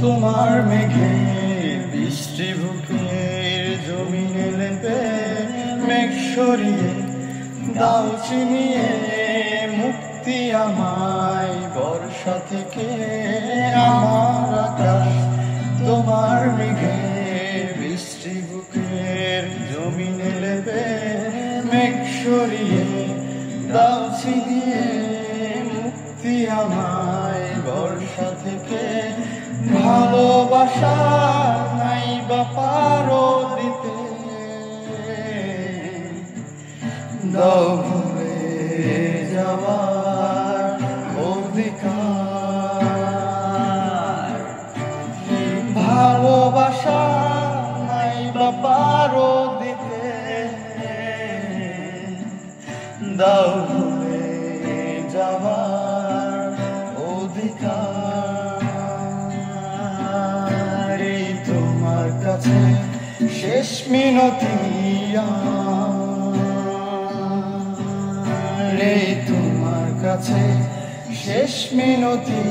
তোমার মেঘে বৃষ্টি বুকের জমিনে লেপে মেঘ সরিয়ে দাও চিনিয়ে মুক্তি আমায় বর্ষা থেকে আমার আকাশ। তোমার মেঘে বৃষ্টি বুকের জমিনে লেপে মেঘ সরিয়ে দাও চিনিয়ে মুক্তি আমায় বর্ষা থেকে। ভালোবাসা নাই বা পারো দিতে, দাও ভুলে যাওয়ার অধিকার। ভালোবাসা নাই বা পারো দিতে, দাও ভুলে যাওয়ার অধিকার। এই তোমার কাছে শেষ মিনতি আমার, এই তোমার কাছে শেষ মিনতি।